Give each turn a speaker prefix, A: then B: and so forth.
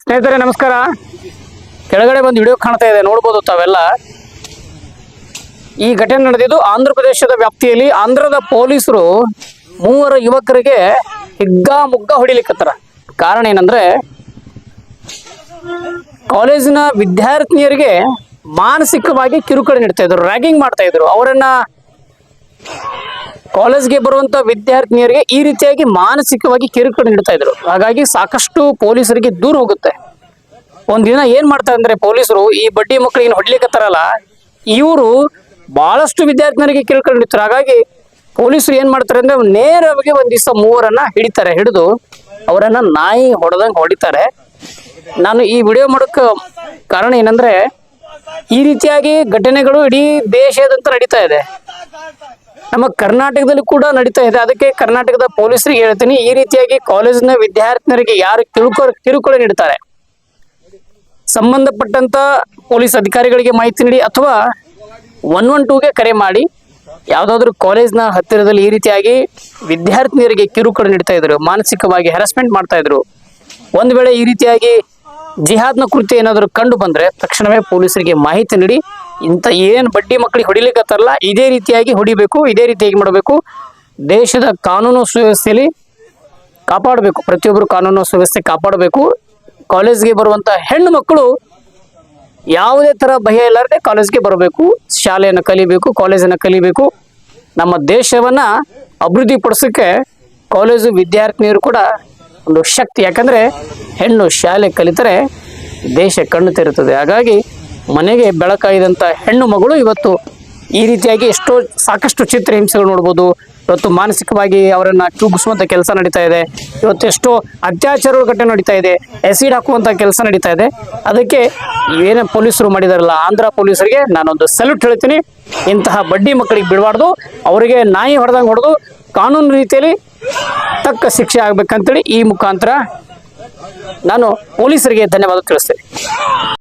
A: ಸ್ನೇಹಿತರೆ ನಮಸ್ಕಾರ. ಕೆಳಗಡೆ ಒಂದು ವಿಡಿಯೋ ಕಾಣ್ತಾ ಇದೆ, ನೋಡ್ಬೋದು ತಾವೆಲ್ಲ. ಈ ಘಟನೆ ನಡೆದಿದ್ದು ಆಂಧ್ರ ಪ್ರದೇಶದ ವ್ಯಾಪ್ತಿಯಲ್ಲಿ. ಆಂಧ್ರದ ಪೊಲೀಸರು 3 ಯುವಕರಿಗೆ ಹಿಗ್ಗಾಮುಗ್ಗಾ ಹೊಡಿಲಿಕ್ಕತ್ತಾರ. ಕಾರಣ ಏನಂದ್ರೆ, ಕಾಲೇಜಿನ ವಿದ್ಯಾರ್ಥಿನಿಯರಿಗೆ ಮಾನಸಿಕವಾಗಿ ಕಿರುಕುಳ ನೀಡ್ತಾ ಇದ್ರು, ರ್ಯಾಗಿಂಗ್ ಮಾಡ್ತಾ ಇದ್ರು. ಅವರನ್ನ ಕಾಲೇಜ್ಗೆ ಬರುವಂತ ವಿದ್ಯಾರ್ಥಿನಿಯರಿಗೆ ಈ ರೀತಿಯಾಗಿ ಮಾನಸಿಕವಾಗಿ ಕಿರುಕುಳ ನೀಡ್ತಾ ಇದ್ರು. ಹಾಗಾಗಿ ಸಾಕಷ್ಟು ಪೊಲೀಸರಿಗೆ ದೂರ ಹೋಗುತ್ತೆ. ಒಂದಿನ ಏನ್ ಮಾಡ್ತಾರೆ ಅಂದ್ರೆ, ಪೊಲೀಸರು ಈ ಬಡ್ಡಿ ಮಕ್ಕಳಿಗೆ ಹೊಡ್ಲಿಕ್ಕತ್ತಾರಲ್ಲ, ಇವರು ಬಹಳಷ್ಟು ವಿದ್ಯಾರ್ಥಿನಿಯರಿಗೆ ಕಿರುಕುಳ ನೀಡ್ತಾರೆ. ಹಾಗಾಗಿ ಪೊಲೀಸರು ಏನ್ ಮಾಡ್ತಾರೆ ಅಂದ್ರೆ, ನೇರವಾಗಿ ಒಂದ್ ದಿವಸ 3ರನ್ನ ಹಿಡಿತಾರೆ. ಹಿಡಿದು ಅವರನ್ನ ನಾಯಿ ಹೊಡೆದಂಗೆ ಹೊಡಿತಾರೆ. ನಾನು ಈ ವಿಡಿಯೋ ಮಾಡೋಕೆ ಕಾರಣ ಏನಂದ್ರೆ, ಈ ರೀತಿಯಾಗಿ ಘಟನೆಗಳು ಇಡೀ ದೇಶದಂತ ನಡೀತಾ ಇದೆ. ನಮ್ಮ ಕರ್ನಾಟಕದಲ್ಲಿ ಕೂಡ ನಡೀತಾ ಇದೆ. ಅದಕ್ಕೆ ಕರ್ನಾಟಕದ ಪೊಲೀಸರಿಗೆ ಹೇಳ್ತೀನಿ, ಈ ರೀತಿಯಾಗಿ ಕಾಲೇಜಿನ ವಿದ್ಯಾರ್ಥಿನಿಯರಿಗೆ ಯಾರು ಕಿರುಕುಳ ನೀಡ್ತಾರೆ, ಸಂಬಂಧಪಟ್ಟಂತ ಪೊಲೀಸ್ ಅಧಿಕಾರಿಗಳಿಗೆ ಮಾಹಿತಿ ನೀಡಿ ಅಥವಾ 112ಗೆ ಕರೆ ಮಾಡಿ. ಯಾವ್ದಾದ್ರು ಕಾಲೇಜ್ನ ಹತ್ತಿರದಲ್ಲಿ ಈ ರೀತಿಯಾಗಿ ವಿದ್ಯಾರ್ಥಿನಿಯರಿಗೆ ಕಿರುಕುಳ ನೀಡ್ತಾ ಇದ್ರು, ಮಾನಸಿಕವಾಗಿ ಹ್ಯಾರಸ್ಮೆಂಟ್ ಮಾಡ್ತಾ ಇದ್ರು, ಒಂದ್ ವೇಳೆ ಈ ರೀತಿಯಾಗಿ ಜಿಹಾದ್ನ ಕೃತ್ಯ ಏನಾದ್ರು ಕಂಡು ಬಂದ್ರೆ ತಕ್ಷಣವೇ ಪೊಲೀಸರಿಗೆ ಮಾಹಿತಿ ನೀಡಿ. ಇಂಥ ಏನ್ ಬಡ್ಡಿ ಮಕ್ಕಳಿಗೆ ಹೊಡಿಲಿಕ್ಕತ್ತಾರಲ್ಲ, ಇದೇ ರೀತಿಯಾಗಿ ಹೊಡಿಬೇಕು, ಇದೇ ರೀತಿಯಾಗಿ ಮಾಡಬೇಕು. ದೇಶದ ಕಾನೂನು ಸುವ್ಯವಸ್ಥೆಯಲ್ಲಿ ಕಾಪಾಡಬೇಕು, ಪ್ರತಿಯೊಬ್ಬರು ಕಾನೂನು ಸುವ್ಯವಸ್ಥೆ ಕಾಪಾಡಬೇಕು. ಕಾಲೇಜ್ಗೆ ಬರುವಂತ ಹೆಣ್ಣು ಮಕ್ಕಳು ಯಾವುದೇ ತರ ಭಯ ಇಲ್ಲಾರದೆ ಕಾಲೇಜ್ಗೆ ಬರಬೇಕು, ಶಾಲೆಯನ್ನು ಕಲಿಬೇಕು, ಕಾಲೇಜನ್ನು ಕಲಿಬೇಕು. ನಮ್ಮ ದೇಶವನ್ನ ಅಭಿವೃದ್ಧಿ ಪಡಿಸೋಕೆ ಕಾಲೇಜು ವಿದ್ಯಾರ್ಥಿನಿಯರು ಕೂಡ ಒಂದು ಶಕ್ತಿ. ಯಾಕಂದ್ರೆ ಹೆಣ್ಣು ಶಾಲೆ ಕಲಿತರೆ ದೇಶ ಕಣ್ಣು ತೆರೆಯುತ್ತದೆ. ಹಾಗಾಗಿ ಮನೆಗೆ ಬೆಳಕಾಗಿದಂತ ಹೆಣ್ಣು ಮಗಳು ಇವತ್ತು ಈ ರೀತಿಯಾಗಿ ಸಾಕಷ್ಟು ಚಿತ್ರಹಿಂಸೆಗಳು ನೋಡ್ಬೋದು. ಇವತ್ತು ಮಾನಸಿಕವಾಗಿ ಅವರನ್ನ ಕುಗ್ಗಿಸುವಂತ ಕೆಲಸ ನಡೀತಾ ಇದೆ. ಇವತ್ತು ಎಷ್ಟೋ ಅತ್ಯಾಚಾರಗಳ ಘಟನೆ ನಡೀತಾ ಇದೆ, ಆಸಿಡ್ ಹಾಕುವಂತ ಕೆಲಸ ನಡೀತಾ ಇದೆ. ಅದಕ್ಕೆ ಏನೇ ಪೊಲೀಸರು ಮಾಡಿದಾರಲ್ಲ, ಆಂಧ್ರ ಪೊಲೀಸರಿಗೆ ನಾನೊಂದು ಸಲ್ಯೂಟ್ ಹೇಳ್ತೀನಿ. ಇಂತಹ ಬಡ್ಡಿ ಮಕ್ಕಳಿಗೆ ಬಿಡಬಾರ್ದು, ಅವರಿಗೆ ನಾಯಿ ಹೊಡೆದಂಗೆ ಹೊಡೆದು ಕಾನೂನು ರೀತಿಯಲ್ಲಿ ತಕ್ಕ ಶಿಕ್ಷೆ ಆಗ್ಬೇಕಂತೇಳಿ ಈ ಮುಖಾಂತರ ನಾನು ಪೊಲೀಸರಿಗೆ ಧನ್ಯವಾದ ತಿಳಿಸ್ತೇನೆ.